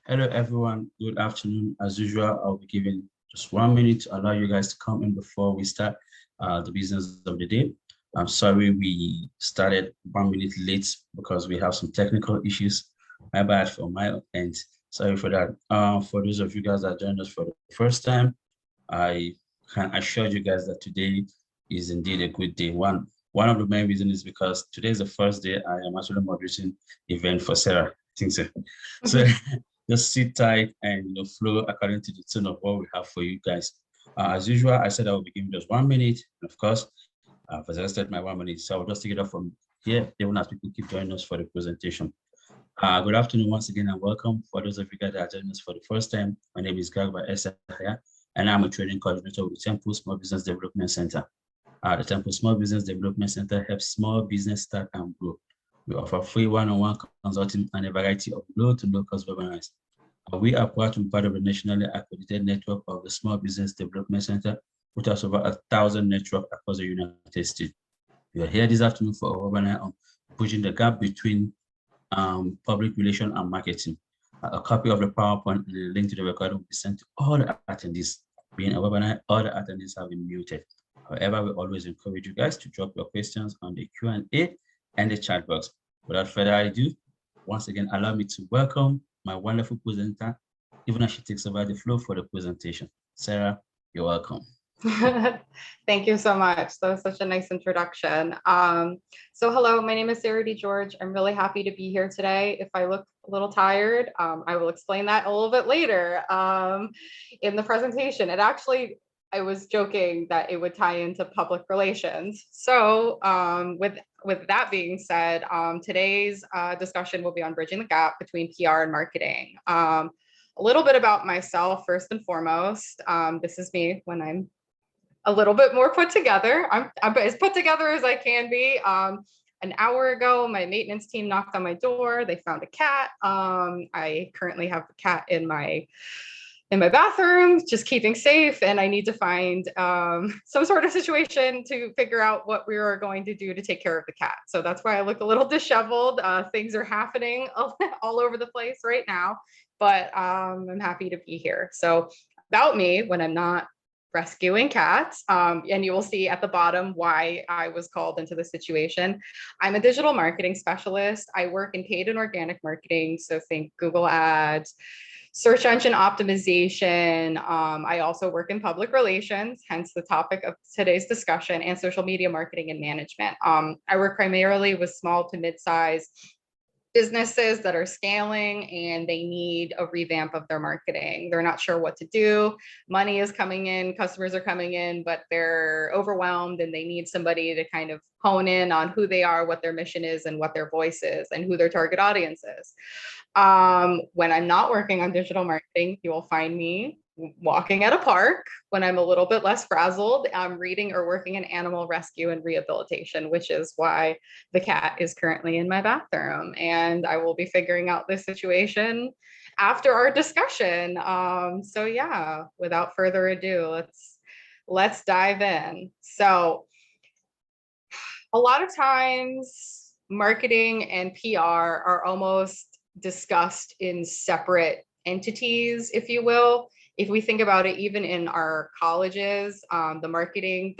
Hello, everyone. Good afternoon. As usual, I'll be giving just 1 minute to allow you guys to come in before we start the business of the day. I'm sorry we started 1 minute late because we have some technical issues. My bad for my end. Sorry for that. For those of you guys that joined us for the first time, I can assure you guys that today is indeed a good day. One of the main reasons is because today is the first day I am actually moderating event for Sarah. I think so. So just sit tight and flow according to the tone of what we have for you guys. As usual, I said I will be giving just 1 minute. And of course, I've adjusted my 1 minute. So I'll just take it off from here, even as people keep joining us for the presentation. Good afternoon once again and welcome. For those of you guys that are joining us for the first time, my name is Gagba Esahaya, and I'm a training coordinator with the Temple Small Business Development Center. The Temple Small Business Development Center helps small business start and grow. We offer free one-on-one consulting and a variety of low-to-no cost webinars. We are proud to be part of the nationally accredited network of the Small Business Development Center, which has over 1,000 networks across the United States. We are here this afternoon for a webinar on bridging the gap between public relations and marketing. A copy of the PowerPoint and a link to the recording will be sent to all the attendees. Being a webinar, all the attendees have been muted. However, we always encourage you guys to drop your questions on the Q&A and the chat box. Without further ado, once again, allow me to welcome my wonderful presenter, even as she takes over the floor for the presentation. Sarah, you're welcome. Thank you so much. That was such a nice introduction. So hello, my name is Sarah DeGeorge. I'm really happy to be here today. If I look a little tired, I will explain that a little bit later in the presentation. I was joking that it would tie into public relations. So with that being said, today's discussion will be on bridging the gap between PR and marketing. A little bit about myself, first and foremost. This is me when I'm a little bit more put together. I'm as put together as I can be. An hour ago, my maintenance team knocked on my door. They found a cat. I currently have a cat in my bathroom, just keeping safe, and I need to find some sort of situation to figure out what we are going to do to take care of the cat. So that's why I look a little disheveled. Things are happening all over the place right now, but I'm happy to be here. So about me when I'm not rescuing cats, and you will see at the bottom why I was called into the situation. I'm a digital marketing specialist. I work in paid and organic marketing, so think Google Ads, search engine optimization. I also work in public relations, hence the topic of today's discussion, and social media marketing and management. I work primarily with small to mid-size businesses that are scaling and they need a revamp of their marketing. They're not sure what to do. Money is coming in, customers are coming in, but they're overwhelmed and they need somebody to kind of hone in on who they are, what their mission is, and what their voice is, and who their target audience is. When I'm not working on digital marketing, you will find me walking at a park. When I'm a little bit less frazzled, I'm reading or working in animal rescue and rehabilitation, which is why the cat is currently in my bathroom. And I will be figuring out this situation after our discussion. So yeah, without further ado, let's dive in. So a lot of times marketing and PR are almost discussed in separate entities, if you will. If we think about it, even in our colleges, the marketing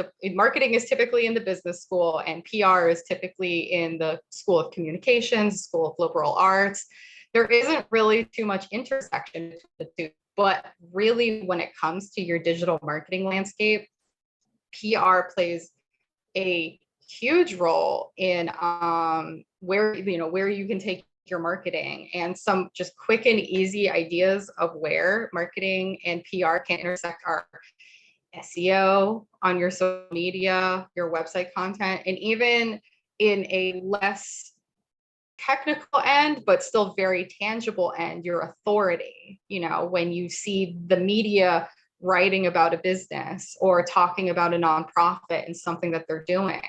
is typically in the business school, and PR is typically in the School of Communications, School of Liberal Arts. There isn't really too much intersection between the two, but really when it comes to your digital marketing landscape, PR plays a huge role in where you can take your marketing, and some just quick and easy ideas of where marketing and PR can intersect are SEO on your social media, your website content, and even in a less technical end, but still very tangible end, your authority. When you see the media writing about a business or talking about a nonprofit and something that they're doing,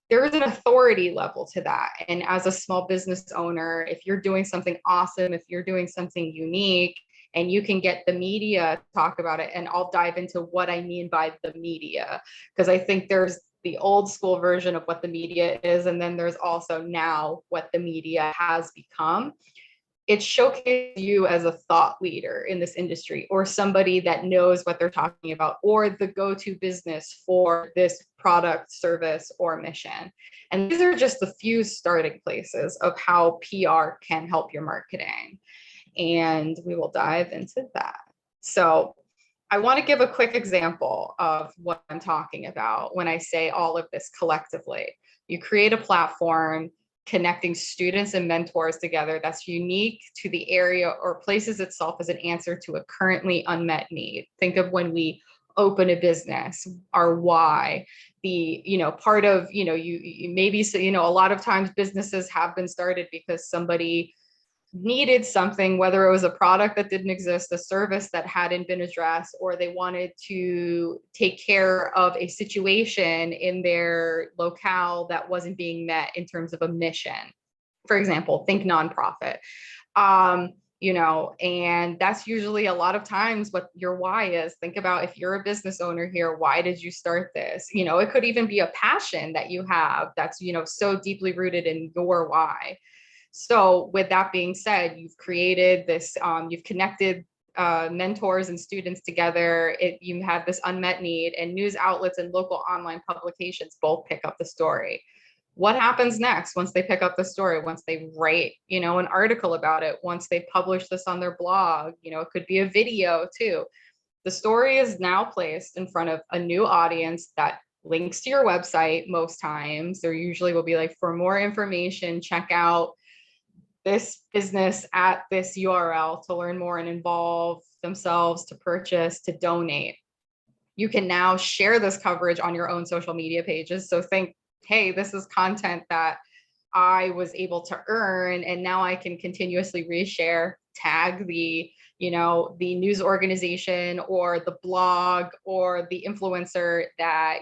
there is an authority level to that. And as a small business owner, if you're doing something awesome, if you're doing something unique, and you can get the media to talk about it, and I'll dive into what I mean by the media, because I think there's the old school version of what the media is, and then there's also now what the media has become. it showcases you as a thought leader in this industry, or somebody that knows what they're talking about, or the go-to business for this product, service, or mission. And these are just the few starting places of how PR can help your marketing. And we will dive into that. So I want to give a quick example of what I'm talking about when I say all of this collectively. You create a platform connecting students and mentors together that's unique to the area or places itself as an answer to a currently unmet need. Think of when we open a business, our why, the, part of, you maybe, so, a lot of times businesses have been started because somebody needed something, whether it was a product that didn't exist, a service that hadn't been addressed, or they wanted to take care of a situation in their locale that wasn't being met in terms of a mission. For example, think nonprofit. And that's usually a lot of times what your why is. Think about, if you're a business owner here, why did you start this? It could even be a passion that you have that's, so deeply rooted in your why. So with that being said, you've created this, you've connected mentors and students together. You have this unmet need, and news outlets and local online publications both pick up the story. What happens next once they pick up the story, once they write, an article about it, once they publish this on their blog, it could be a video too. The story is now placed in front of a new audience that links to your website. Most times there usually will be like, for more information, check out this business at this URL to learn more and involve themselves, to purchase, to donate. You can now share this coverage on your own social media pages. So think, hey, this is content that I was able to earn, and now I can continuously reshare, tag the news organization or the blog or the influencer that,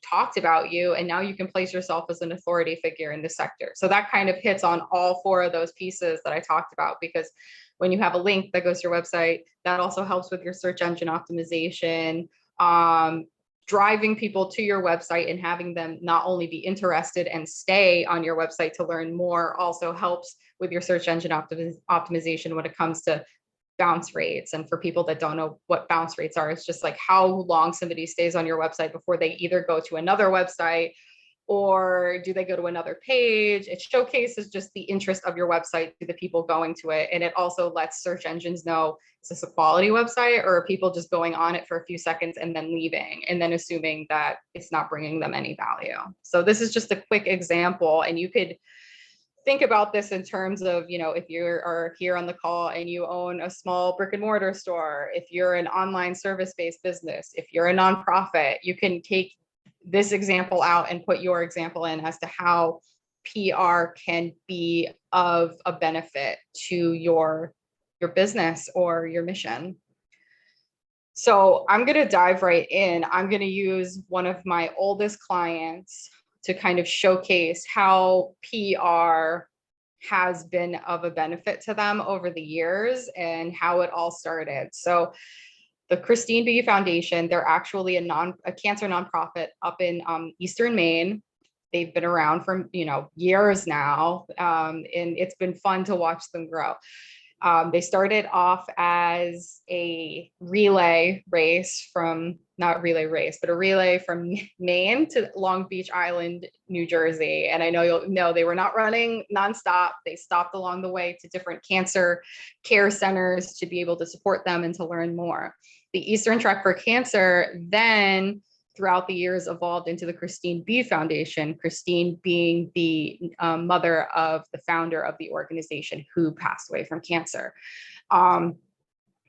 talked about you. And now you can place yourself as an authority figure in the sector. So that kind of hits on all four of those pieces that I talked about, because when you have a link that goes to your website, that also helps with your search engine optimization, driving people to your website and having them not only be interested and stay on your website to learn more, also helps with your search engine optimization when it comes to bounce rates. And for people that don't know what bounce rates are, it's just like how long somebody stays on your website before they either go to another website or do they go to another page. It showcases just the interest of your website to the people going to it. And it also lets search engines know, is this a quality website, or are people just going on it for a few seconds and then leaving and then assuming that it's not bringing them any value. So this is just a quick example, and you could think about this in terms of, if you are here on the call and you own a small brick and mortar store, if you're an online service-based business, if you're a nonprofit, you can take this example out and put your example in as to how PR can be of a benefit to your business or your mission. So I'm going to dive right in. I'm going to use one of my oldest clients to kind of showcase how PR has been of a benefit to them over the years and how it all started. So the Christine B. Foundation, they're actually a cancer nonprofit up in Eastern Maine. They've been around for years now, and it's been fun to watch them grow. They started off as a relay race from, not relay race, but a relay from Maine to Long Beach Island, New Jersey. And I know you'll know they were not running nonstop. They stopped along the way to different cancer care centers to be able to support them and to learn more. The Eastern Trek for Cancer then throughout the years evolved into the Christine B. Foundation, Christine being the mother of the founder of the organization who passed away from cancer. In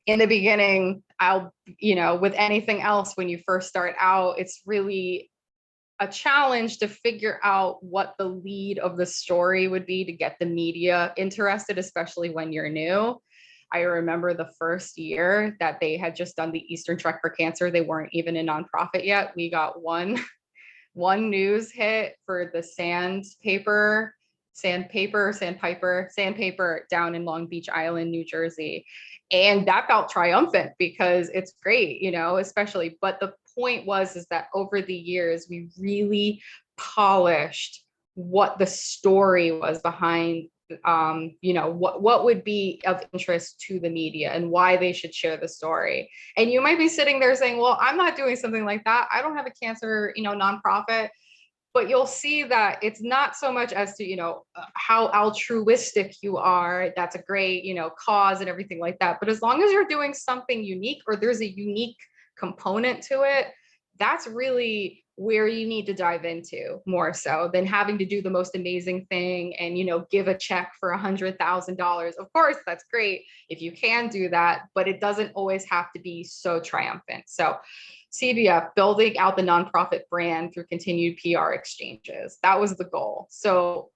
the beginning, with anything else, when you first start out, it's really a challenge to figure out what the lead of the story would be to get the media interested, especially when you're new. I remember the first year that they had just done the Eastern Trek for Cancer. They weren't even a nonprofit yet. We got one news hit for the sandpaper down in Long Beach Island, New Jersey. And that felt triumphant because it's great, especially. But the point is that over the years, we really polished what the story was behind what would be of interest to the media and why they should share the story. And you might be sitting there saying, well, I'm not doing something like that. I don't have a cancer, nonprofit. But you'll see that it's not so much as to, how altruistic you are. That's a great, cause and everything like that. But as long as you're doing something unique or there's a unique component to it, that's really where you need to dive into more so than having to do the most amazing thing and, give a check for $100,000. Of course, that's great if you can do that, but it doesn't always have to be so triumphant. So CBF, building out the nonprofit brand through continued PR exchanges. That was the goal. So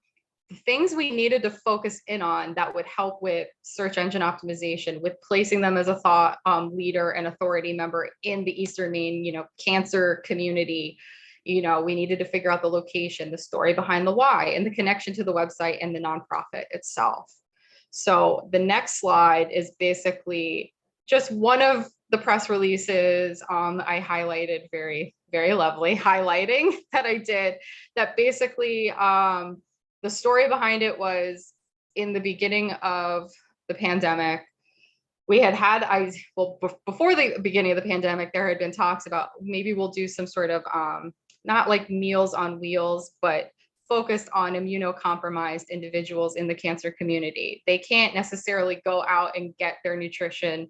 the things we needed to focus in on that would help with search engine optimization, with placing them as a thought leader and authority member in the Eastern Maine, cancer community. We needed to figure out the location, the story behind the why, and the connection to the website and the nonprofit itself. So the next slide is basically just one of the press releases I highlighted, very, very lovely highlighting that I did, that basically the story behind it was in the beginning of the pandemic. We before the beginning of the pandemic, there had been talks about maybe we'll do some sort of not like Meals on Wheels, but focused on immunocompromised individuals in the cancer community. They can't necessarily go out and get their nutrition,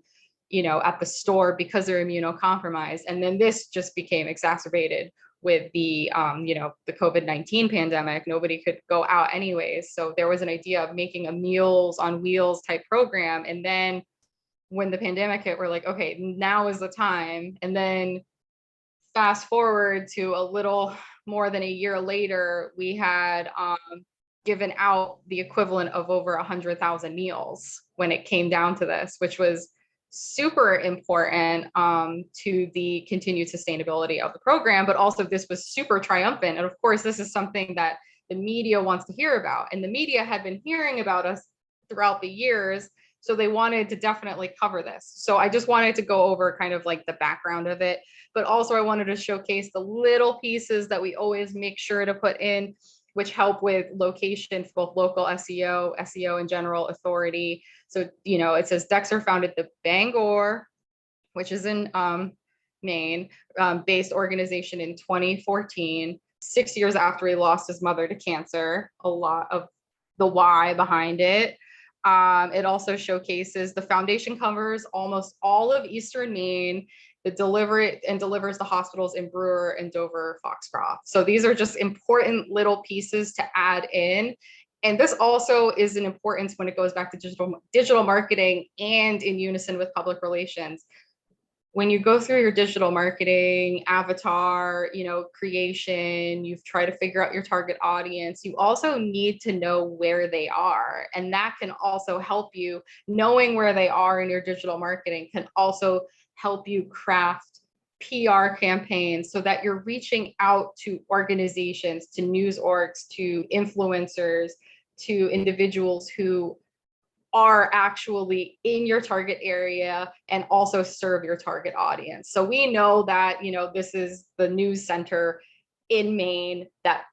at the store because they're immunocompromised. And then this just became exacerbated with the, the COVID-19 pandemic. Nobody could go out anyways. So there was an idea of making a Meals on Wheels type program. And then when the pandemic hit, we're like, okay, now is the time. And then fast forward to a little more than a year later, we had given out the equivalent of over 100,000 meals when it came down to this, which was super important to the continued sustainability of the program. But also this was super triumphant. And of course, this is something that the media wants to hear about. And the media had been hearing about us throughout the years. So they wanted to definitely cover this. So I just wanted to go over kind of like the background of it, but also I wanted to showcase the little pieces that we always make sure to put in, which help with location for both local SEO in general, authority. So, it says Dexter founded the Bangor, which is in Maine, based organization in 2014, 6 years after he lost his mother to cancer. A lot of the why behind it. It also showcases the foundation covers almost all of Eastern Maine. It delivers the hospitals in Brewer and Dover, Foxcroft. So these are just important little pieces to add in. And this also is an importance when it goes back to digital marketing and in unison with public relations. When you go through your digital marketing avatar, creation, you've tried to figure out your target audience, you also need to know where they are. And that can also help you. Knowing where they are in your digital marketing can also help you craft PR campaigns so that you're reaching out to organizations, to news orgs, to influencers, to individuals who are actually in your target area and also serve your target audience. So we know that, this is the news center in Maine that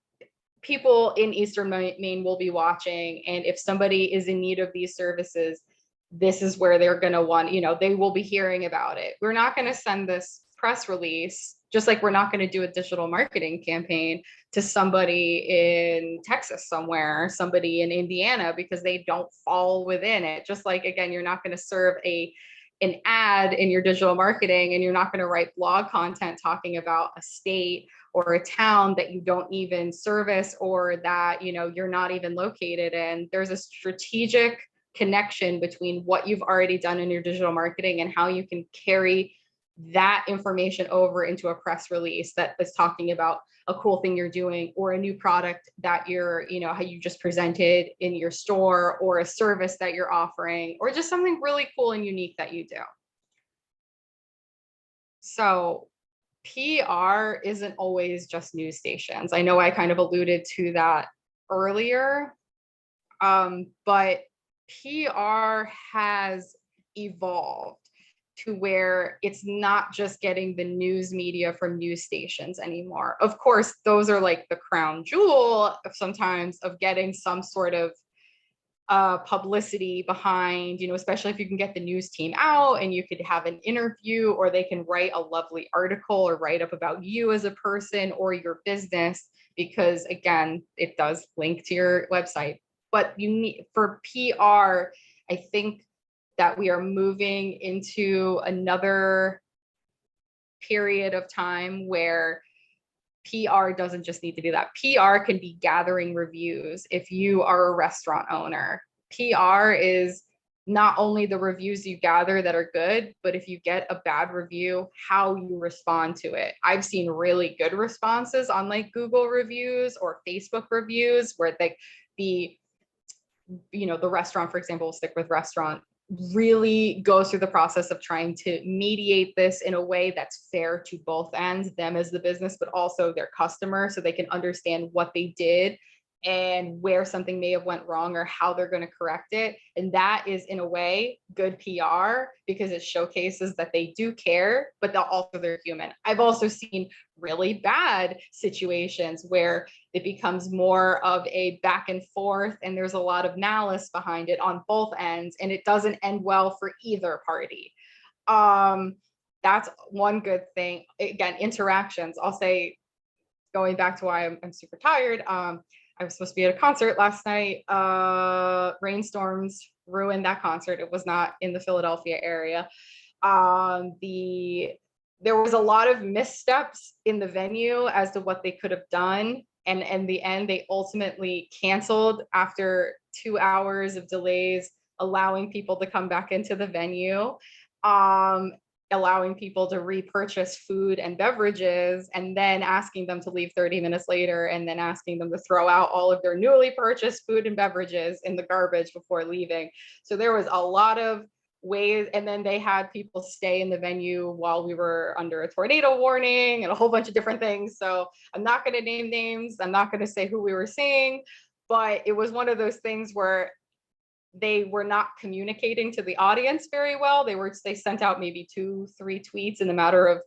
people in Eastern Maine will be watching. And if somebody is in need of these services, this is where they're going to want, they will be hearing about it. We're not going to send this press release, just like we're not going to do a digital marketing campaign to somebody in Texas somewhere, somebody in Indiana, because they don't fall within it. Just like, again, you're not going to serve an ad in your digital marketing, and you're not going to write blog content talking about a state or a town that you don't even service or that, you're not even located in. There's a strategic connection between what you've already done in your digital marketing and how you can carry that information over into a press release that is talking about a cool thing you're doing or a new product that you're, how you just presented in your store, or a service that you're offering, or just something really cool and unique that you do. So PR isn't always just news stations. I know I kind of alluded to that earlier, but PR has evolved to where it's not just getting the news media from news stations anymore. Of course, those are like the crown jewel of sometimes of getting some sort of publicity behind, especially if you can get the news team out and you could have an interview, or they can write a lovely article or write up about you as a person or your business, because again, it does link to your website. But you need, for PR, I think that we are moving into another period of time where PR doesn't just need to be that. PR can be gathering reviews. If you are a restaurant owner, PR is not only the reviews you gather that are good, but if you get a bad review, how you respond to it. I've seen really good responses on like Google reviews or Facebook reviews where the restaurant, for example, we'll stick with restaurant, really goes through the process of trying to mediate this in a way that's fair to both ends, them as the business, but also their customer, so they can understand what they did and where something may have went wrong or how they're going to correct it. And that is, in a way, good PR, because it showcases that they do care, but they're human. I've also seen really bad situations where it becomes more of a back and forth, and there's a lot of malice behind it on both ends, and it doesn't end well for either party. That's one good thing. Again, interactions. I'll say, going back to why I'm super tired. I was supposed to be at a concert last night. Rainstorms ruined that concert. It was not in the Philadelphia area. There was a lot of missteps in the venue as to what they could have done. And in the end, they ultimately canceled after 2 hours of delays, allowing people to come back into the venue. Allowing people to repurchase food and beverages, and then asking them to leave 30 minutes later, and then asking them to throw out all of their newly purchased food and beverages in the garbage before leaving. So there was a lot of ways, and then they had people stay in the venue while we were under a tornado warning and a whole bunch of different things. So I'm not going to name names. I'm not going to say who we were seeing, but it was one of those things where they were not communicating to the audience very well. They sent out maybe 2-3 tweets in a matter of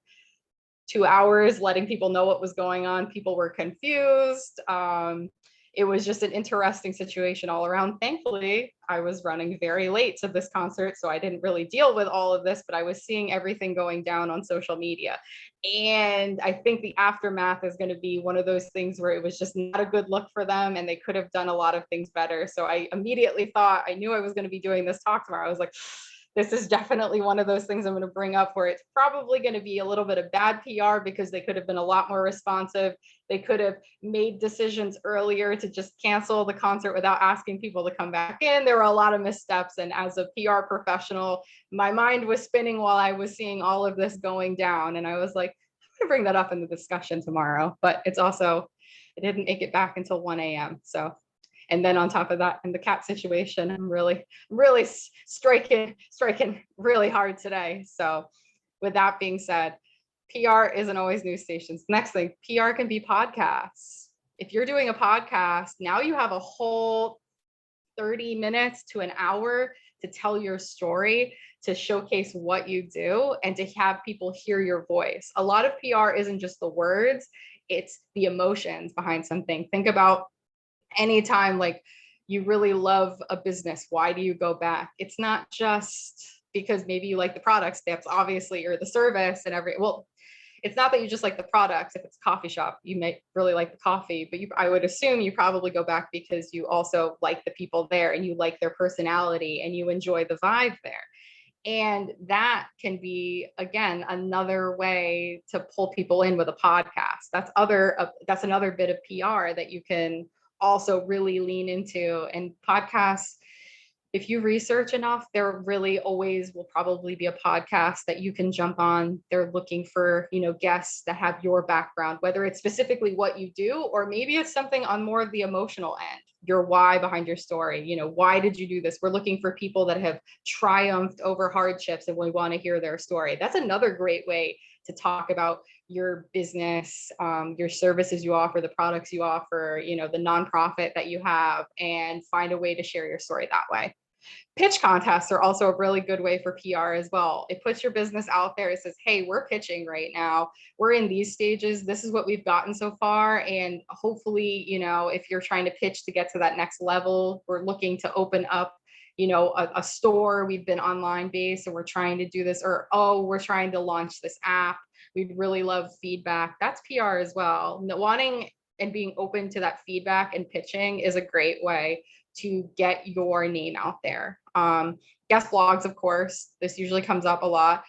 2 hours, letting people know what was going on. People were confused. It was just an interesting situation all around. Thankfully, I was running very late to this concert, so I didn't really deal with all of this, but I was seeing everything going down on social media. And I think the aftermath is going to be one of those things where it was just not a good look for them, and they could have done a lot of things better. So I immediately thought, I knew I was going to be doing this talk tomorrow. I was like, this is definitely one of those things I'm going to bring up where it's probably going to be a little bit of bad PR, because they could have been a lot more responsive. They could have made decisions earlier to just cancel the concert without asking people to come back in. There were a lot of missteps. And as a PR professional, my mind was spinning while I was seeing all of this going down. And I was like, I'm going to bring that up in the discussion tomorrow. But it didn't make it back until 1 a.m. So, and then on top of that, in the cat situation, I'm really striking really hard today. So with that being said, PR isn't always news stations. Next thing, PR can be podcasts. If you're doing a podcast, now you have a whole 30 minutes to an hour to tell your story, to showcase what you do, and to have people hear your voice. A lot of PR isn't just the words, it's the emotions behind something. Think about anytime like you really love a business, why do you go back? It's not just because maybe you like the products, that's obviously, or the service and it's not that you just like the products. If it's a coffee shop, you may really like the coffee, but I would assume you probably go back because you also like the people there, and you like their personality, and you enjoy the vibe there. And that can be, again, another way to pull people in with a podcast. That's another bit of PR that you can also really lean into. And podcasts, if you research enough, there really always will probably be a podcast that you can jump on. They're looking for, guests that have your background, whether it's specifically what you do, or maybe it's something on more of the emotional end, your why behind your story. Why did you do this? We're looking for people that have triumphed over hardships, and we want to hear their story. That's another great way to talk about your business, your services you offer, the products you offer, the nonprofit that you have, and find a way to share your story that way. Pitch contests are also a really good way for PR as well. It puts your business out there. It says, hey, we're pitching right now. We're in these stages. This is what we've gotten so far. And hopefully, if you're trying to pitch to get to that next level, we're looking to open up a store. We've been online based and we're trying to do this, or, oh, we're trying to launch this app. We'd really love feedback. That's PR as well. Wanting and being open to that feedback and pitching is a great way to get your name out there. Guest blogs, of course, this usually comes up a lot.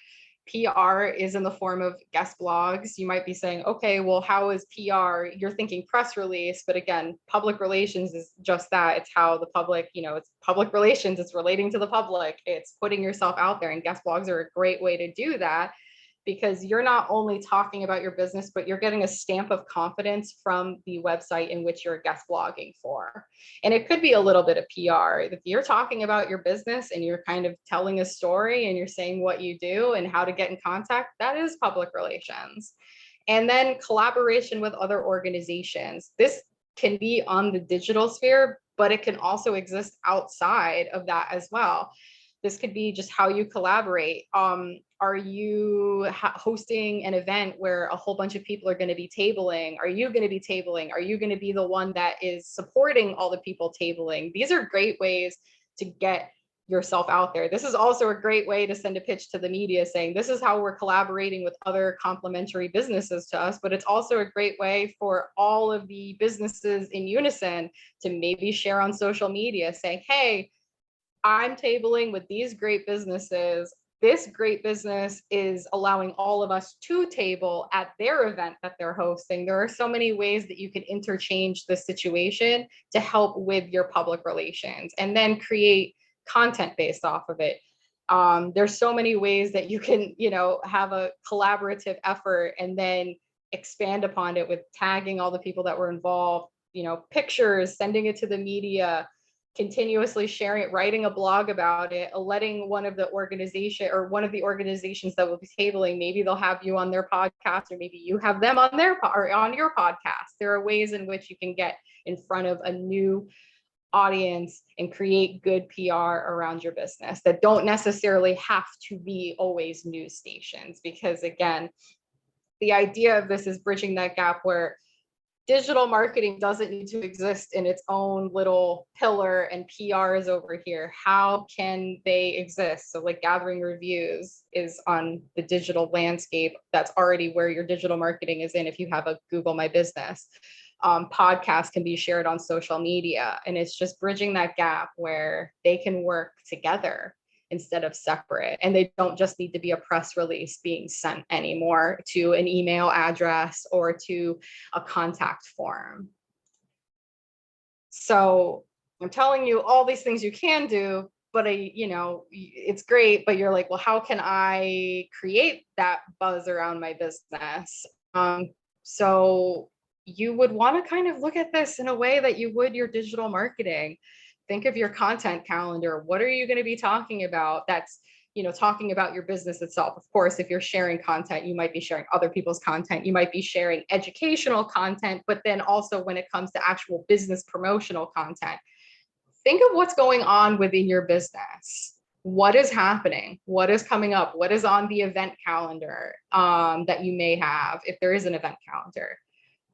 PR is in the form of guest blogs. You might be saying, okay, well, how is PR? You're thinking press release, but again, public relations is just that. It's how the public, it's public relations, it's relating to the public, it's putting yourself out there, and guest blogs are a great way to do that, because you're not only talking about your business, but you're getting a stamp of confidence from the website in which you're guest blogging for. And it could be a little bit of PR. If you're talking about your business and you're kind of telling a story and you're saying what you do and how to get in contact, that is public relations. And then collaboration with other organizations. This can be on the digital sphere, but it can also exist outside of that as well. This could be just how you collaborate. Are you hosting an event where a whole bunch of people are going to be tabling? Are you going to be tabling? Are you going to be the one that is supporting all the people tabling? These are great ways to get yourself out there. This is also a great way to send a pitch to the media saying, this is how we're collaborating with other complementary businesses to us. But it's also a great way for all of the businesses in unison to maybe share on social media saying, hey, I'm tabling with these great businesses. This great business is allowing all of us to table at their event that they're hosting. There are so many ways that you can interchange the situation to help with your public relations and then create content based off of it. There's so many ways that you can, have a collaborative effort and then expand upon it with tagging all the people that were involved, pictures, sending it to the media, continuously sharing it, writing a blog about it, letting one of the organizations that will be tabling, maybe they'll have you on their podcast, or maybe you have them on on your podcast. There are ways in which you can get in front of a new audience and create good PR around your business that don't necessarily have to be always news stations. Because again, the idea of this is bridging that gap where digital marketing doesn't need to exist in its own little pillar and PR is over here. How can they exist? So like gathering reviews is on the digital landscape. That's already where your digital marketing is in if you have a Google My Business. Podcasts can be shared on social media, and it's just bridging that gap where they can work together instead of separate. And they don't just need to be a press release being sent anymore to an email address or to a contact form. So I'm telling you all these things you can do, but it's great, but you're like, well, how can I create that buzz around my business? So you would want to kind of look at this in a way that you would your digital marketing. Think of your content calendar. What are you going to be talking about? That's, talking about your business itself. Of course, if you're sharing content, you might be sharing other people's content. You might be sharing educational content, but then also when it comes to actual business promotional content, think of what's going on within your business. What is happening? What is coming up? What is on the event calendar that you may have, if there is an event calendar?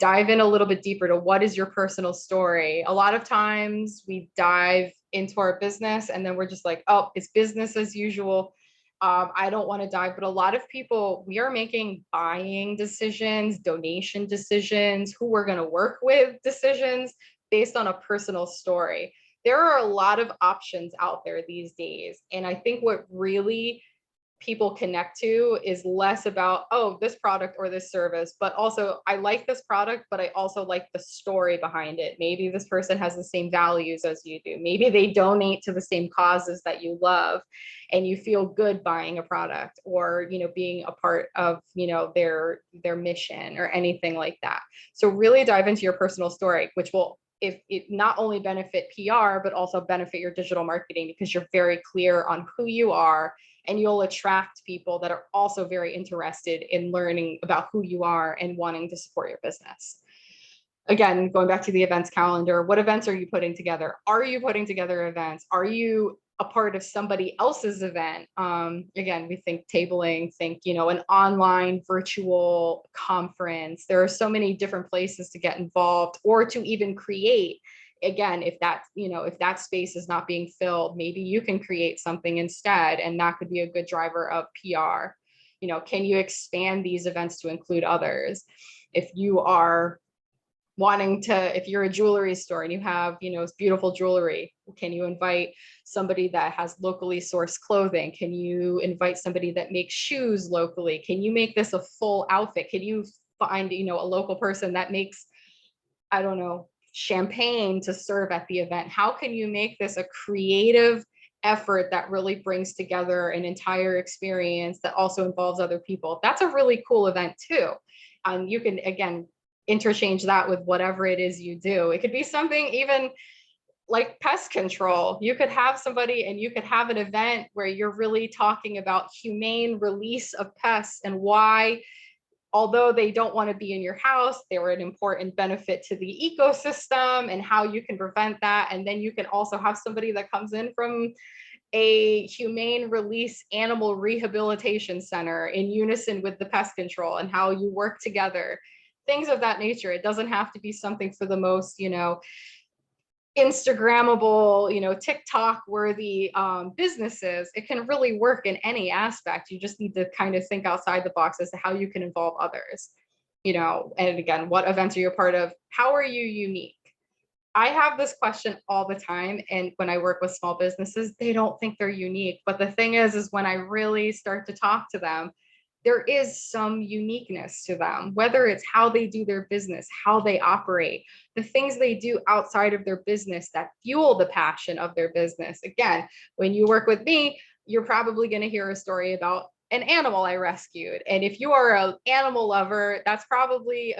Dive in a little bit deeper to what is your personal story. A lot of times we dive into our business and then we're just like, oh, it's business as usual. I don't want to dive. But a lot of people, we are making buying decisions, donation decisions, who we're going to work with decisions based on a personal story. There are a lot of options out there these days. And I think what really people connect to is less about, oh, this product or this service, but also I like this product, but I also like the story behind it. Maybe this person has the same values as you do. Maybe they donate to the same causes that you love and you feel good buying a product or, being a part of, their mission or anything like that. So really dive into your personal story, which will, if it not only benefit PR, but also benefit your digital marketing because you're very clear on who you are. And you'll attract people that are also very interested in learning about who you are and wanting to support your business. Again, going back to the events calendar, what events are you putting together? Are you putting together events? Are you a part of somebody else's event. Again, we think tabling, think, an online virtual conference. There are so many different places to get involved or to even create. Again, if that space is not being filled, maybe you can create something instead, and that could be a good driver of PR. Can you expand these events to include others? If you are if you're a jewelry store and you have, beautiful jewelry, can you invite somebody that has locally sourced clothing? Can you invite somebody that makes shoes locally? Can you make this a full outfit? Can you find, a local person that makes, I don't know, champagne to serve at the event? How can you make this a creative effort that really brings together an entire experience that also involves other people? That's a really cool event too. And you can, again, interchange that with whatever it is you do. It could be something even like pest control. You could have somebody and you could have an event where you're really talking about humane release of pests and why, although they don't want to be in your house, they were an important benefit to the ecosystem and how you can prevent that. And then you can also have somebody that comes in from a humane release animal rehabilitation center in unison with the pest control and how you work together. Things of that nature. It doesn't have to be something for the most, Instagrammable, TikTok worthy businesses. It can really work in any aspect. You just need to kind of think outside the box as to how you can involve others, and again, what events are you a part of? How are you unique? I have this question all the time. And when I work with small businesses, they don't think they're unique. But the thing is when I really start to talk to them, there is some uniqueness to them, whether it's how they do their business, how they operate, the things they do outside of their business that fuel the passion of their business. Again, when you work with me, you're probably going to hear a story about an animal I rescued. And if you are an animal lover, that's probably,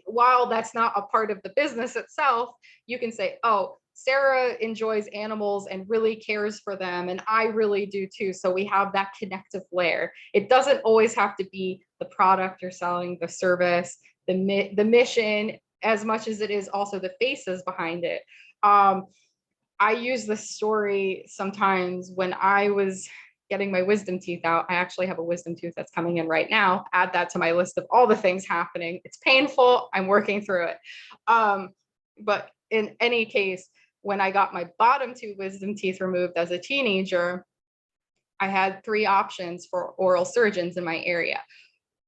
while that's not a part of the business itself, you can say, oh, Sarah enjoys animals and really cares for them, and I really do too. So we have that connective layer. It doesn't always have to be the product you're selling, the service, the mission, as much as it is also the faces behind it. I use this story sometimes when I was getting my wisdom teeth out. I actually have a wisdom tooth that's coming in right now. Add that to my list of all the things happening. It's painful. I'm working through it. But in any case, when I got my bottom two wisdom teeth removed as a teenager, I had 3 options for oral surgeons in my area.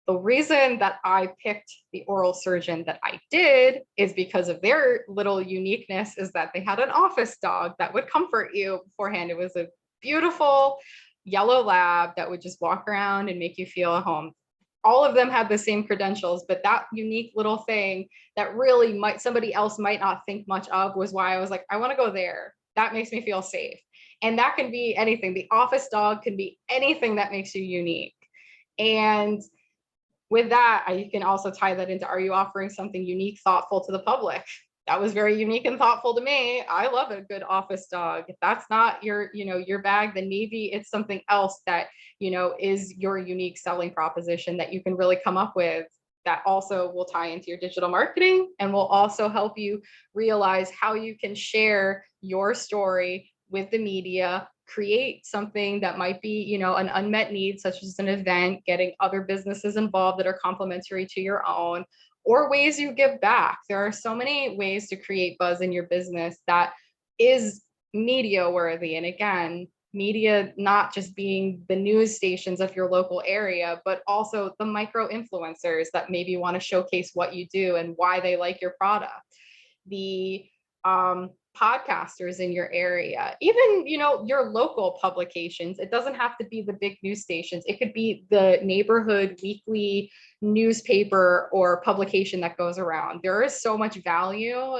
The reason that I picked the oral surgeon that I did is because of their little uniqueness, is that they had an office dog that would comfort you beforehand. It was a beautiful yellow lab that would just walk around and make you feel at home. All of them had the same credentials, but that unique little thing that really somebody else might not think much of was why I was like, I want to go there. That makes me feel safe. And that can be anything. The office dog can be anything that makes you unique. And with that, you can also tie that into, are you offering something unique, thoughtful to the public? That was very unique and thoughtful to me. I love a good office dog. If that's not your bag, then maybe it's something else that, is your unique selling proposition that you can really come up with, that also will tie into your digital marketing and will also help you realize how you can share your story with the media, create something that might be, an unmet need, such as an event, getting other businesses involved that are complementary to your own, or ways you give back. There are so many ways to create buzz in your business that is media worthy. And again, media not just being the news stations of your local area, but also the micro influencers that maybe want to showcase what you do and why they like your product. The podcasters in your area, even, your local publications. It doesn't have to be the big news stations. It could be the neighborhood weekly newspaper or publication that goes around. There is so much value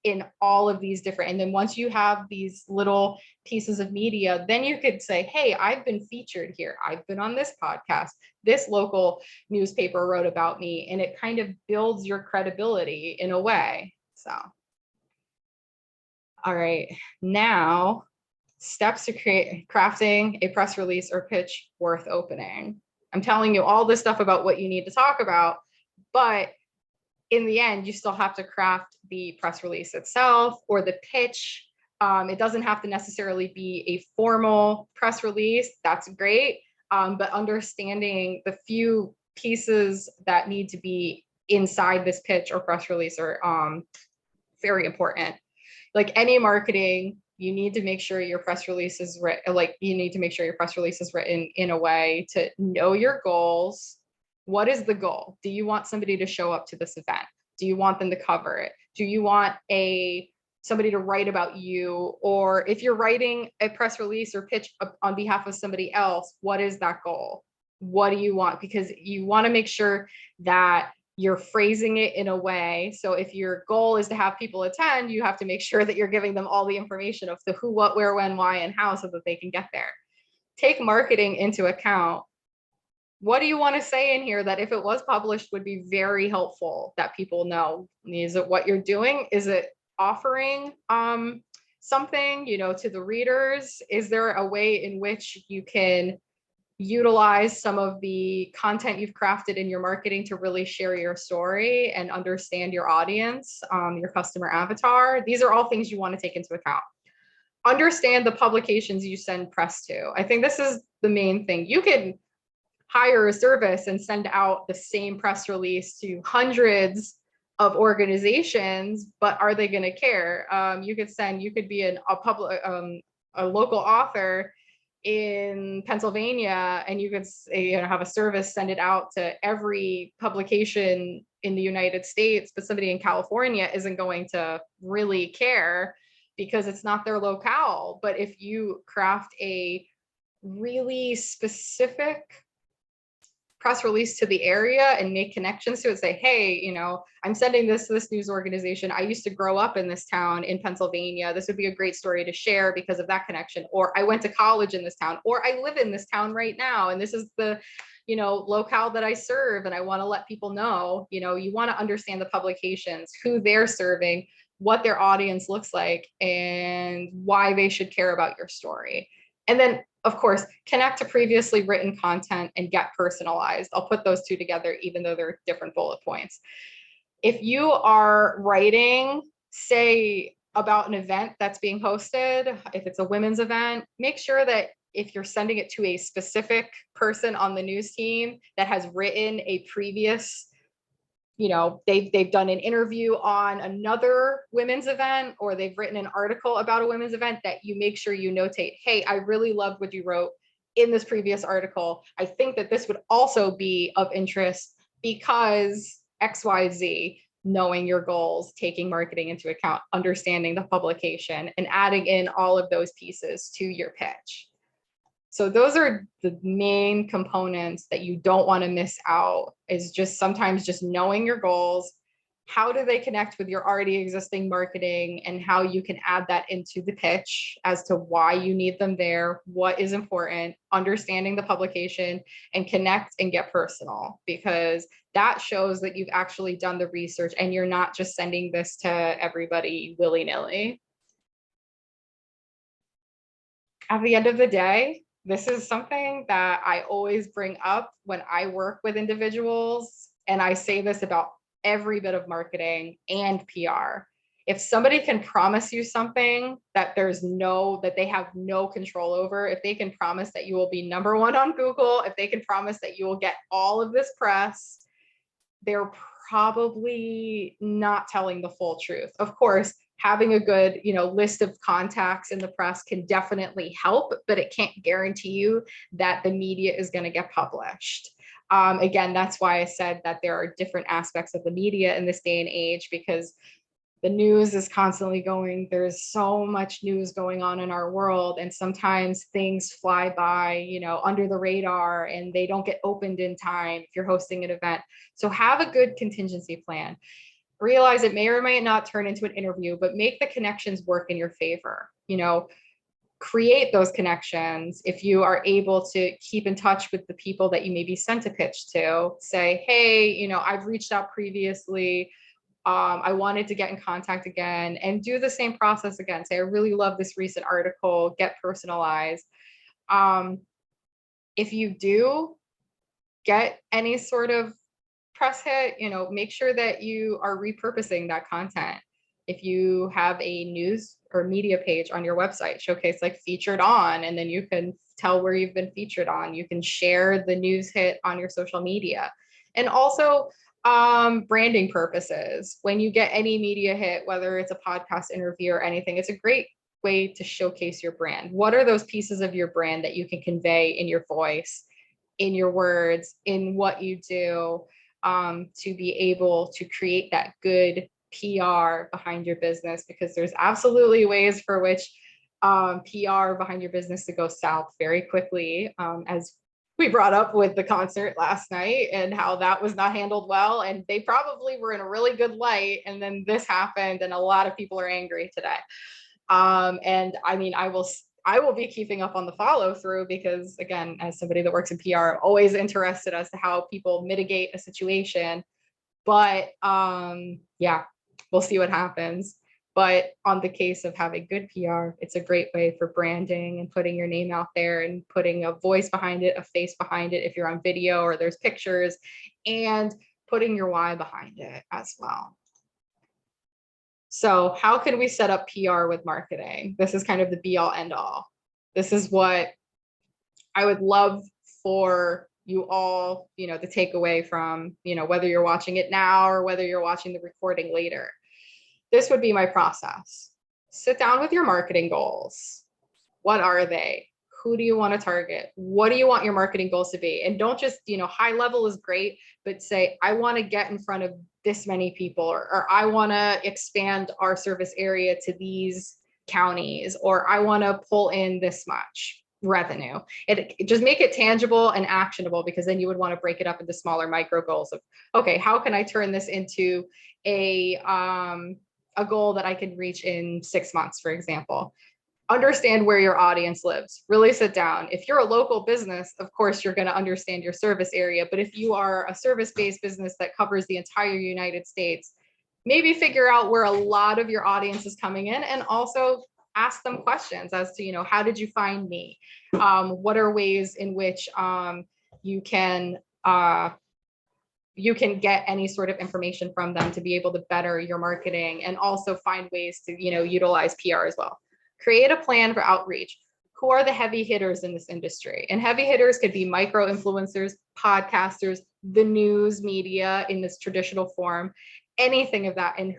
in all of these different, and then once you have these little pieces of media, then you could say, hey, I've been featured here. I've been on this podcast. This local newspaper wrote about me, and it kind of builds your credibility in a way. So, all right, now steps to crafting a press release or pitch worth opening. I'm telling you all this stuff about what you need to talk about, but in the end, you still have to craft the press release itself or the pitch It doesn't have to necessarily be a formal press release. That's great. But understanding the few pieces that need to be inside this pitch or press release are very important. Like any marketing, you need to make sure your press release is written, in a way to know your goals. What is the goal? Do you want somebody to show up to this event? Do you want them to cover it? Do you want somebody to write about you? Or if you're writing a press release or pitch on behalf of somebody else, what is that goal? What do you want? Because you want to make sure that you're phrasing it in a way. So if your goal is to have people attend, you have to make sure that you're giving them all the information of the who, what, where, when, why, and how, so that they can get there. Take marketing into account. What do you want to say in here that if it was published would be very helpful that people know? Is it what you're doing? Is it offering something, to the readers? Is there a way in which you can utilize some of the content you've crafted in your marketing to really share your story and understand your audience, your customer avatar? These are all things you want to take into account. Understand the publications you send press to. I think this is the main thing. You can hire a service and send out the same press release to hundreds of organizations, but are they going to care? You could be a local author in Pennsylvania, and you could have a service send it out to every publication in the United States, but somebody in California isn't going to really care because it's not their locale. But if you craft a really specific press release to the area and make connections to it, say, hey, I'm sending this to this news organization. I used to grow up in this town in Pennsylvania. This would be a great story to share because of that connection. Or I went to college in this town, or I live in this town right now, and this is the locale that I serve, and I want to let people know. You want to understand the publications, who they're serving, what their audience looks like, and why they should care about your story. And then, of course, connect to previously written content and get personalized. I'll put those two together, even though they're different bullet points. If you are writing, say, about an event that's being hosted, if it's a women's event, make sure that if you're sending it to a specific person on the news team that has written a previous, they've done an interview on another women's event, or they've written an article about a women's event, that you make sure you notate, hey, I really loved what you wrote in this previous article. I think that this would also be of interest because XYZ. Knowing your goals, taking marketing into account, understanding the publication, and adding in all of those pieces to your pitch. So those are the main components that you don't want to miss out, is just sometimes just knowing your goals, how do they connect with your already existing marketing, and how you can add that into the pitch as to why you need them there, what is important, understanding the publication, and connect and get personal, because that shows that you've actually done the research and you're not just sending this to everybody willy-nilly. At the end of the day, this is something that I always bring up when I work with individuals, and I say this about every bit of marketing and PR. If somebody can promise you something that that they have no control over, if they can promise that you will be #1 on Google, if they can promise that you will get all of this press, they're probably not telling the full truth. Of course, having a good, list of contacts in the press can definitely help, but it can't guarantee you that the media is going to get published. Again, that's why I said that there are different aspects of the media in this day and age, because the news is constantly going. There's so much news going on in our world, and sometimes things fly by, under the radar, and they don't get opened in time if you're hosting an event. So have a good contingency plan. Realize it may or may not turn into an interview, but make the connections work in your favor. Create those connections. If you are able to keep in touch with the people that you maybe sent a pitch to, say, hey, I've reached out previously. I wanted to get in contact again, and do the same process again. Say, I really love this recent article, get personalized. If you do get any sort of press hit, make sure that you are repurposing that content. If you have a news or media page on your website, showcase like featured on, and then you can tell where you've been featured on. You can share the news hit on your social media. And also branding purposes. When you get any media hit, whether it's a podcast interview or anything, it's a great way to showcase your brand. What are those pieces of your brand that you can convey in your voice, in your words, in what you do, to be able to create that good PR behind your business? Because there's absolutely ways for which PR behind your business to go south very quickly, as we brought up with the concert last night and how that was not handled well. And they probably were in a really good light. And then this happened and a lot of people are angry today. And I mean, I will be keeping up on the follow through because, again, as somebody that works in PR, I'm always interested as to how people mitigate a situation. But yeah, we'll see what happens. But on the case of having good PR, it's a great way for branding and putting your name out there and putting a voice behind it, a face behind it if you're on video or there's pictures, and putting your why behind it as well. So how can we set up PR with marketing? This is kind of the be all end all. This is what I would love for you all, to take away from, whether you're watching it now or whether you're watching the recording later. This would be my process. Sit down with your marketing goals. What are they? Who do you want to target? What do you want your marketing goals to be? And don't just, high level is great, but say, I want to get in front of this many people, or I want to expand our service area to these counties, or I want to pull in this much revenue. It just make it tangible and actionable, because then you would want to break it up into smaller micro goals of, okay, how can I turn this into a goal that I can reach in 6 months, for example. Understand where your audience lives. Really sit down. If you're a local business, of course, you're going to understand your service area. But if you are a service-based business that covers the entire United States, maybe figure out where a lot of your audience is coming in, and also ask them questions as to, how did you find me? What are ways in which you can get any sort of information from them to be able to better your marketing, and also find ways to, utilize PR as well. Create a plan for outreach. Who are the heavy hitters in this industry? And heavy hitters could be micro influencers, podcasters, the news media in this traditional form, anything of that. And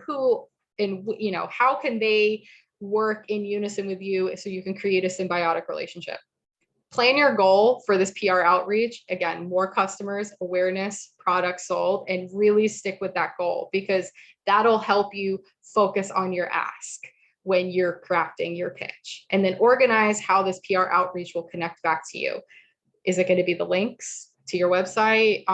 how can they work in unison with you so you can create a symbiotic relationship? Plan your goal for this PR outreach. Again, more customers, awareness, products sold, and really stick with that goal, because that'll help you focus on your ask when you're crafting your pitch. And then organize how this PR outreach will connect back to you. Is it going to be the links to your website?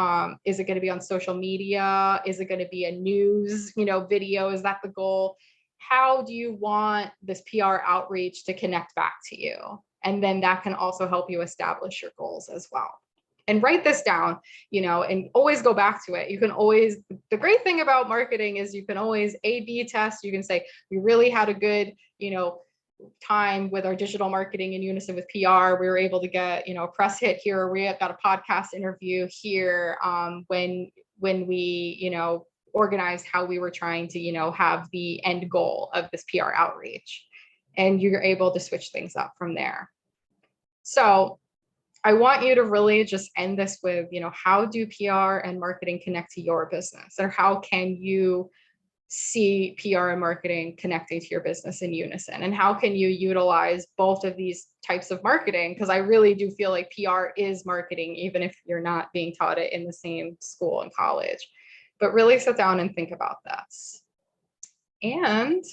Is it going to be on social media? Is it going to be a news, video? Is that the goal? How do you want this PR outreach to connect back to you? And then that can also help you establish your goals as well. And write this down, and always go back to it. You can always, the great thing about marketing is you can always A/B test. You can say, we really had a good, time with our digital marketing in unison with PR. We were able to get, a press hit here, or we got a podcast interview here, when we, organized how we were trying to, have the end goal of this PR outreach. And you're able to switch things up from there. So I want you to really just end this with, how do PR and marketing connect to your business? Or how can you see PR and marketing connecting to your business in unison? And how can you utilize both of these types of marketing? Because I really do feel like PR is marketing, even if you're not being taught it in the same school and college. But really sit down and think about this. And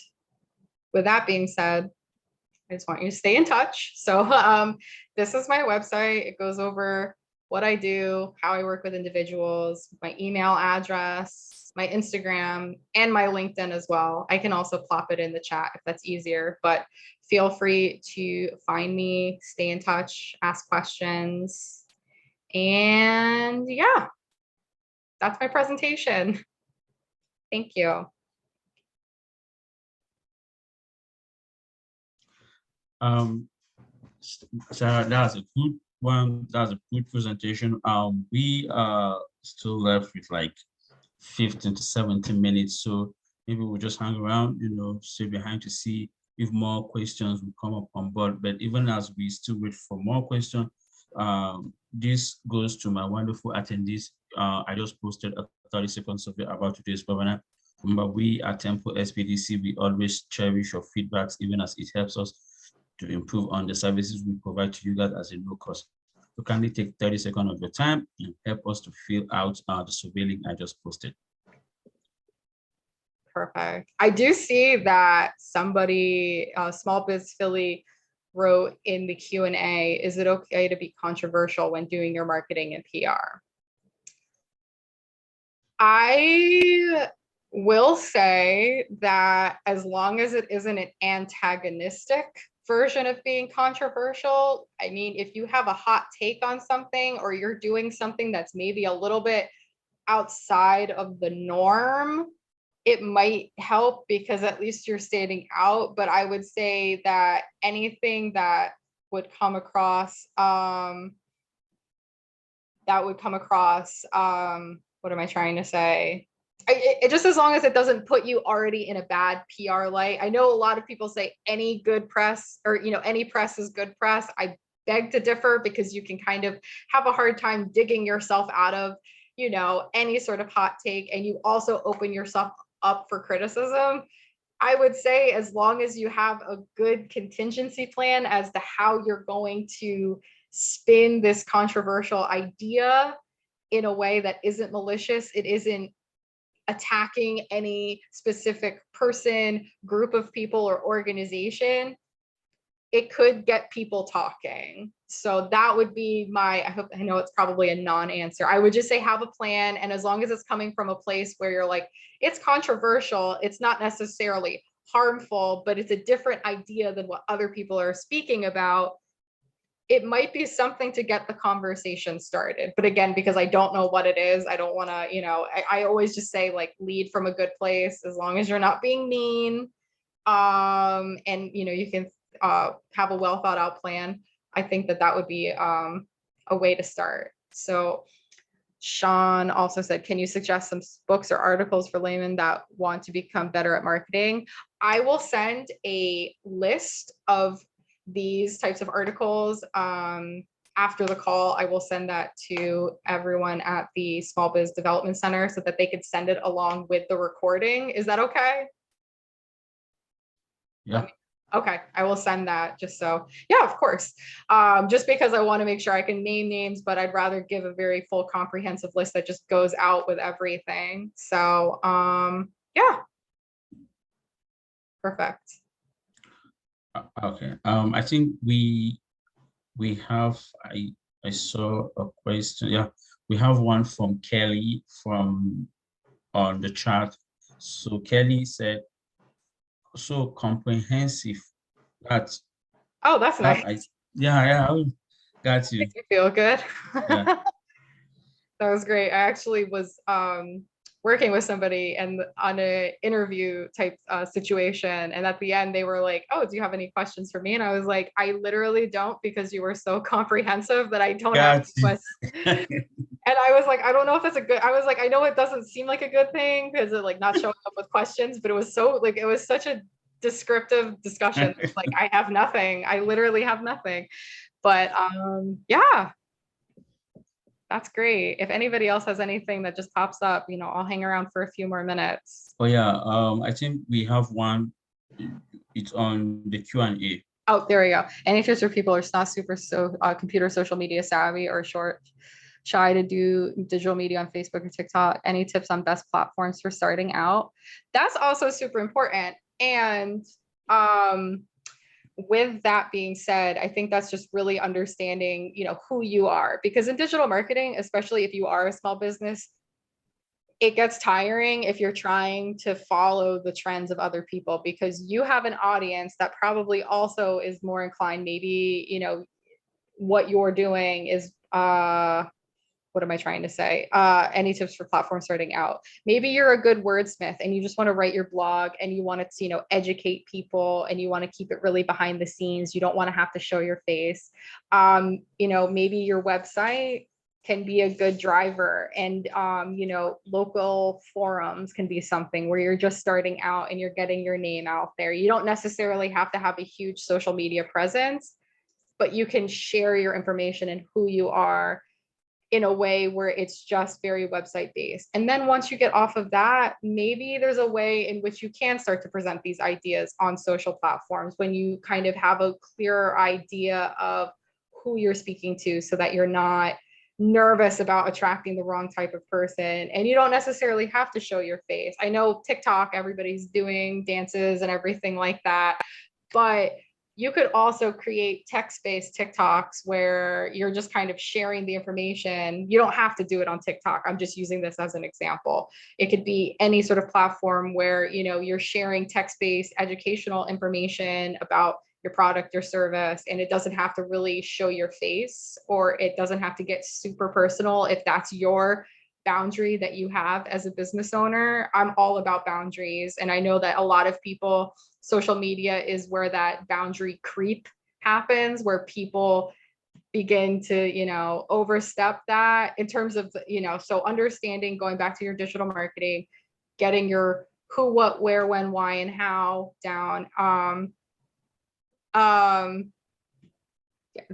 with that being said, I just want you to stay in touch. So this is my website. It goes over what I do, how I work with individuals, my email address, my Instagram, and my LinkedIn as well. I can also plop it in the chat if that's easier, but feel free to find me, stay in touch, ask questions. And yeah, that's my presentation. Thank you. Sarah, that's a good one. That's a good presentation. We are still left with like 15 to 17 minutes. So maybe we'll just hang around, stay behind to see if more questions will come up on board. But even as we still wait for more questions, this goes to my wonderful attendees. I just posted a 30-second survey about today's webinar. Remember, we at Temple SPDC, we always cherish your feedbacks, even as it helps us to improve on the services we provide to you guys as a no cost. So kindly take 30 seconds of your time and help us to fill out the survey link I just posted. Perfect. I do see that somebody, Small Biz Philly, wrote in the Q&A, is it okay to be controversial when doing your marketing and PR? I will say that as long as it isn't an antagonistic version of being controversial, I mean, if you have a hot take on something or you're doing something that's maybe a little bit outside of the norm, it might help because at least you're standing out. But I would say that anything that would come across, what am I trying to say? It just, as long as it doesn't put you already in a bad PR light. I know a lot of people say any good press, or any press is good press. I beg to differ, because you can kind of have a hard time digging yourself out of any sort of hot take, and you also open yourself up for criticism. I would say as long as you have a good contingency plan as to how you're going to spin this controversial idea in a way that isn't malicious, it isn't attacking any specific person, group of people, or organization, it could get people talking. So that would be I know it's probably a non-answer. I would just say have a plan. And as long as it's coming from a place where you're like, it's controversial, it's not necessarily harmful, but it's a different idea than what other people are speaking about, it might be something to get the conversation started. But again, because I don't know what it is, I don't want to, I always just say, like, lead from a good place, as long as you're not being mean. And you can have a well thought out plan. I think that would be a way to start. So Sean also said, can you suggest some books or articles for laymen that want to become better at marketing? I will send a list of these types of articles after the call. I will send that to everyone at the Small Biz Development Center so that they could send it along with the recording. Is that okay? Yeah. Okay, I will send that, just so, yeah, of course. Just because I want to make sure I can name names, but I'd rather give a very full comprehensive list that just goes out with everything. So yeah. Perfect. Okay. I think we have, I saw a question. Yeah, we have one from Kelly on the chat. So Kelly said, so comprehensive. That's nice. Yeah, I got you. Makes me feel good. Yeah. That was great. I actually was working with somebody and on an interview type situation, and at the end they were like, oh, do you have any questions for me? And I was like, I literally don't, because you were so comprehensive that I don't have questions. And I was like, I don't know if that's I was like, I know it doesn't seem like a good thing because of, like, not showing up with questions, but it was such a descriptive discussion. It's like, I have nothing. I literally have nothing. But yeah, that's great. If anybody else has anything that just pops up, I'll hang around for a few more minutes. Oh yeah, I think we have one. It's on the Q&A. Oh, there we go. Any tips for people who are not super computer social media savvy or shy to do digital media on Facebook or TikTok? Any tips on best platforms for starting out? That's also super important. And with that being said, I think that's just really understanding, who you are, because in digital marketing, especially if you are a small business, it gets tiring if you're trying to follow the trends of other people, because you have an audience that probably also is more inclined, maybe, what you're doing is what am I trying to say? Any tips for platform starting out? Maybe you're a good wordsmith and you just want to write your blog and you want to, educate people, and you want to keep it really behind the scenes. You don't want to have to show your face. Maybe your website can be a good driver. And, you know, local forums can be something where you're just starting out and you're getting your name out there. You don't necessarily have to have a huge social media presence, but you can share your information and who you are in a way where it's just very website based. And then once you get off of that, maybe there's a way in which you can start to present these ideas on social platforms when you kind of have a clearer idea of who you're speaking to, so that you're not nervous about attracting the wrong type of person. And you don't necessarily have to show your face. I know TikTok, everybody's doing dances and everything like that, but you could also create text-based TikToks where you're just kind of sharing the information. You don't have to do it on TikTok. I'm just using this as an example. It could be any sort of platform where, you know, you're sharing text-based educational information about your product or service, and it doesn't have to really show your face, or it doesn't have to get super personal if that's your boundary that you have as a business owner. I'm all about boundaries. And I know that a lot of people, social media is where that boundary creep happens, where people begin to, you know, overstep that in terms of, you know, so understanding, going back to your digital marketing, getting your who, what, where, when, why, and how down.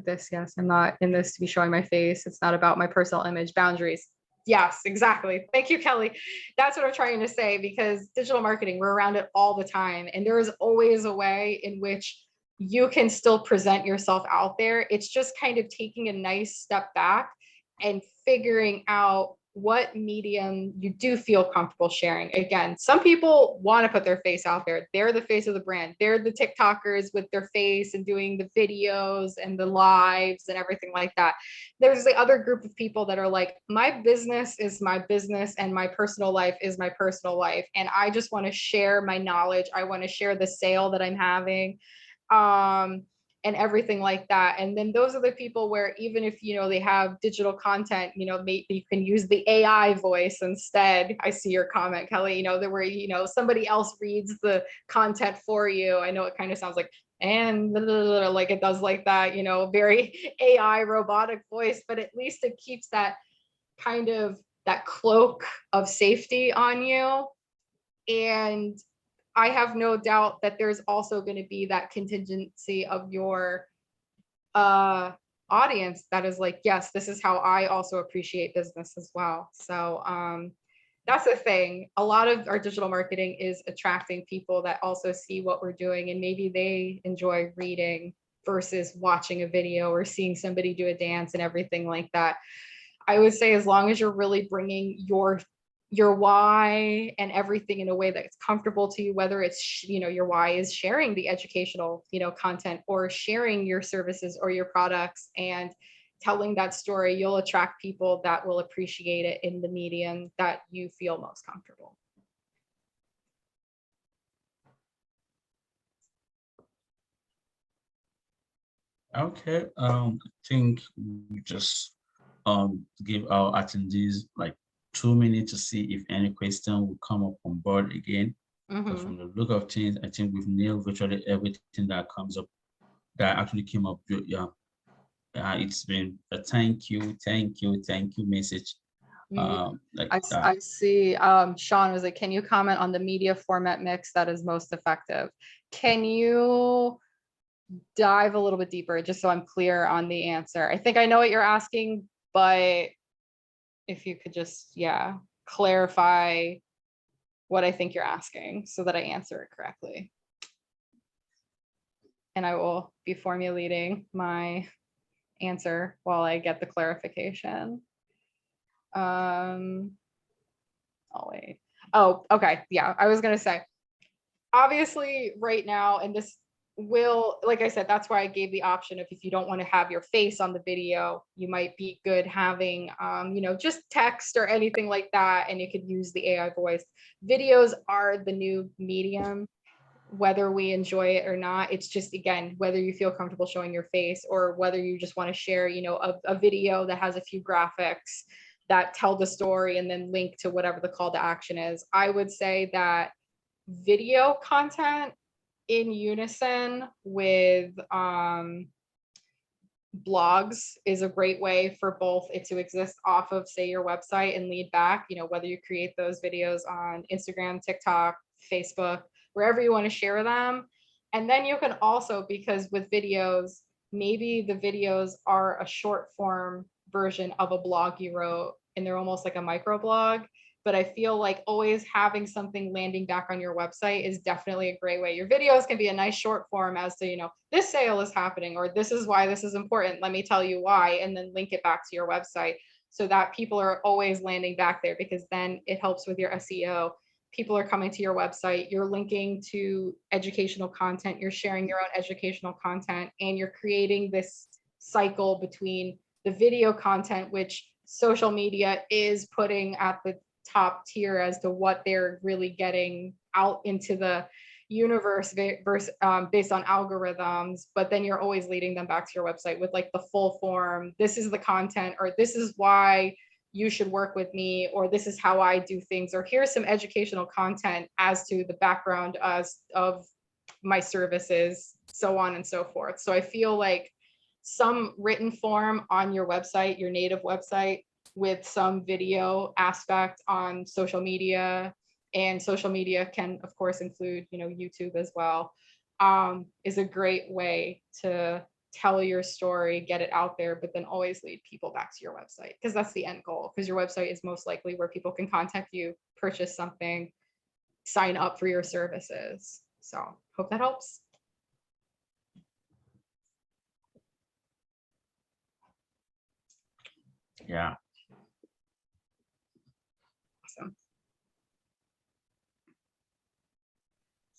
Yes, I'm not in this to be showing my face. It's not about my personal image. Boundaries. Yes, exactly. Thank you, Kelly. That's what I'm trying to say, because digital marketing, we're around it all the time. And there is always a way in which you can still present yourself out there. It's just kind of taking a nice step back and figuring out what medium you do feel comfortable sharing. Again, some people want to put their face out there. They're the face of the brand. They're the TikTokers with their face and doing the videos and the lives and everything like that. There's the other group of people that are like, my business is my business and my personal life is my personal life. And I just want to share my knowledge. I want to share the sale that I'm having. And everything like that. And then those are the people where even if, you know, they have digital content, you know, maybe you can use the AI voice instead. I see your comment, Kelly, you know, that where, you know, somebody else reads the content for you. I know it kind of sounds like, and like it does like that, you know, very AI robotic voice, but at least it keeps that kind of that cloak of safety on you. And I have no doubt that there's also going to be that contingency of your audience that is like, yes, this is how I also appreciate business as well. So that's the thing. A lot of our digital marketing is attracting people that also see what we're doing, and maybe they enjoy reading versus watching a video or seeing somebody do a dance and everything like that. I would say as long as you're really bringing your why and everything in a way that's comfortable to you, whether it's, you know, your why is sharing the educational, you know, content, or sharing your services or your products and telling that story, you'll attract people that will appreciate it in the medium that you feel most comfortable. Okay, I think we just give our attendees like 2 minutes to see if any question will come up on board again. But from the look of things, I think we've nailed virtually everything that comes up, that actually came up. Yeah, it's been a thank you message. Like that. I see Sean was like, can you comment on the media format mix that is most effective? Can you dive a little bit deeper just so I'm clear on the answer? I think I know what you're asking, but if you could just, yeah, clarify what I think you're asking so that I answer it correctly. And I will be formulating my answer while I get the clarification. Oh, wait. Oh, okay. Yeah, I was going to say, obviously right now, and this will, like I said, that's why I gave the option of if you don't want to have your face on the video, you might be good having, you know, just text or anything like that. And you could use the AI voice. Videos are the new medium, whether we enjoy it or not. It's just, again, whether you feel comfortable showing your face or whether you just want to share, you know, a video that has a few graphics that tell the story and then link to whatever the call to action is. I would say that video content in unison with blogs is a great way for both it to exist off of, say, your website and lead back, whether you create those videos on Instagram, TikTok, Facebook, wherever you want to share them. And then you can also, because with videos, maybe the videos are a short form version of a blog you wrote and they're almost like a micro blog. But I feel like always having something landing back on your website is definitely a great way. Your videos can be a nice short form as to, this sale is happening, or this is why this is important. Let me tell you why, and then link it back to your website so that people are always landing back there, because then it helps with your SEO. People are coming to your website, you're linking to educational content, you're sharing your own educational content, and you're creating this cycle between the video content, which social media is putting at the top tier as to what they're really getting out into the universe based on algorithms, but then you're always leading them back to your website with like the full form. This is the content, or this is why you should work with me, or this is how I do things, or here's some educational content as to the background of my services, so on and so forth. So I feel like some written form on your website, your native website, with some video aspect on social media, and social media can of course include YouTube as well, is a great way to tell your story, get it out there, but then always lead people back to your website, because that's the end goal, because your website is most likely where people can contact you, purchase something, sign up for your services. So hope that helps. Yeah. Awesome.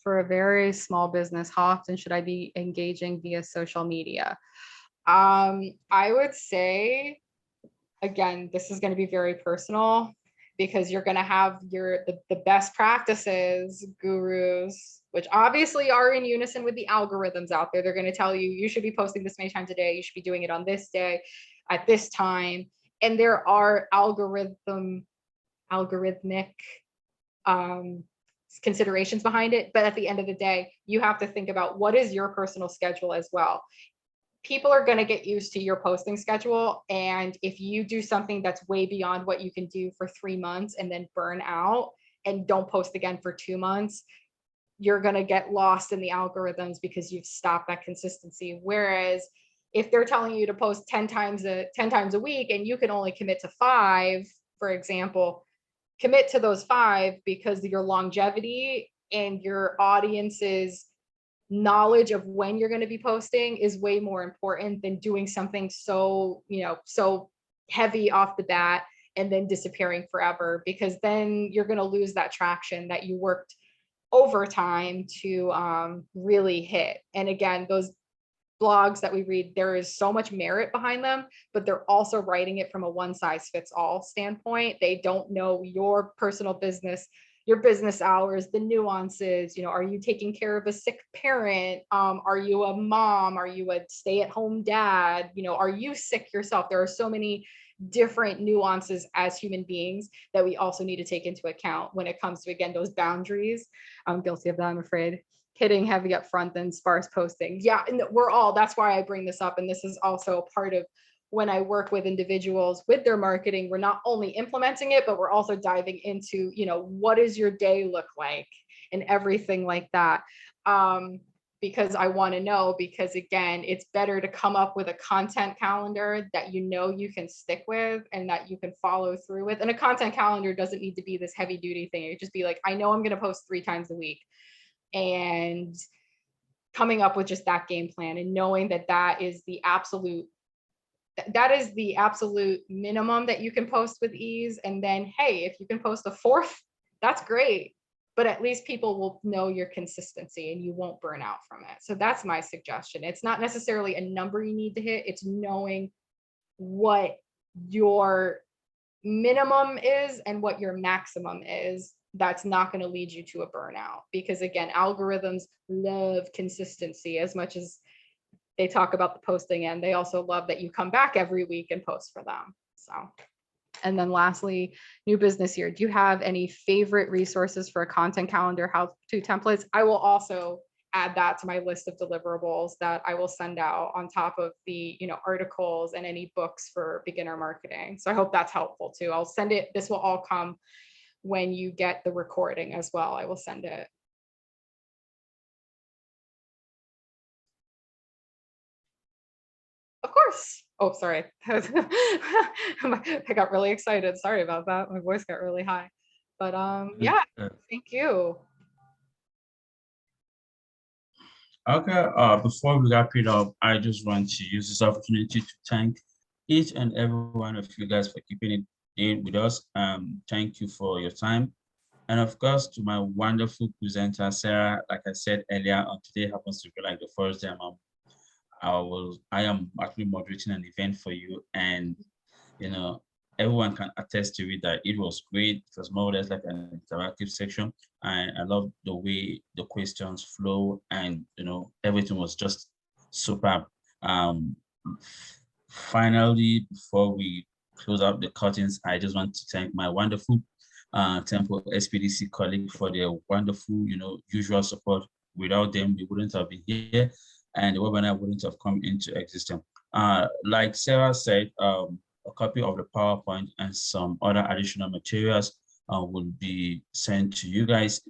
For a very small business, how often should I be engaging via social media? I would say, again, this is going to be very personal, because you're going to have the best practices gurus, which obviously are in unison with the algorithms out there. They're going to tell you, you should be posting this many times a day, you should be doing it on this day at this time. And there are algorithmic considerations behind it. But at the end of the day, you have to think about what is your personal schedule as well. People are going to get used to your posting schedule. And if you do something that's way beyond what you can do for 3 months and then burn out and don't post again for 2 months, you're going to get lost in the algorithms because you've stopped that consistency. Whereas if they're telling you to post 10 times a week and you can only commit to 5, for example, commit to those 5, because your longevity and your audience's knowledge of when you're going to be posting is way more important than doing something so heavy off the bat and then disappearing forever, because then you're going to lose that traction that you worked overtime to really hit. And again, those blogs that we read, there is so much merit behind them, but they're also writing it from a one size fits all standpoint. They don't know your personal business, your business hours, the nuances. Are you taking care of a sick parent? Are you a mom? Are you a stay-at-home dad? Are you sick yourself? There are so many different nuances as human beings that we also need to take into account when it comes to, again, those boundaries. I'm guilty of that, I'm afraid. Hitting heavy up front than sparse posting. Yeah, and that's why I bring this up. And this is also a part of when I work with individuals with their marketing. We're not only implementing it, but we're also diving into, what does your day look like and everything like that. Because I want to know, because again, it's better to come up with a content calendar that you can stick with and that you can follow through with. And a content calendar doesn't need to be this heavy duty thing. It just be like, I know I'm going to post 3 times a week, and coming up with just that game plan and knowing that is the absolute minimum that you can post with ease. And then, hey, if you can post a 4th, that's great, but at least people will know your consistency and you won't burn out from it. So that's my suggestion. It's not necessarily a number you need to hit, it's knowing what your minimum is and what your maximum is. That's not going to lead you to a burnout, because again, algorithms love consistency as much as they talk about the posting, and they also love that you come back every week and post for them. So, and then lastly, new business year. Do you have any favorite resources for a content calendar, how-to templates? I will also add that to my list of deliverables that I will send out on top of the, articles and any books for beginner marketing. So I hope that's helpful too. I'll send it. This will all come when you get the recording as well. I will send it. Of course. Oh, sorry. I got really excited. Sorry about that. My voice got really high. But yeah, thank you. Okay, before we wrap it up, I just want to use this opportunity to thank each and every one of you guys for keeping it in with us. Thank you for your time. And of course, to my wonderful presenter, Sarah, like I said earlier, today happens to be like the first time I am actually moderating an event for you, and everyone can attest to it that it was great. It was more or less like an interactive section. I love the way the questions flow, and everything was just superb. Finally, before we close out the curtains, I just want to thank my wonderful Temple SPDC colleague for their wonderful, usual support. Without them, we wouldn't have been here, and the webinar wouldn't have come into existence. Like Sarah said, a copy of the PowerPoint and some other additional materials will be sent to you guys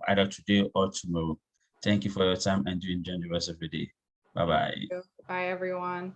either today or tomorrow. Thank you for your time, and do enjoy the rest of the day. Bye-bye. Bye, everyone.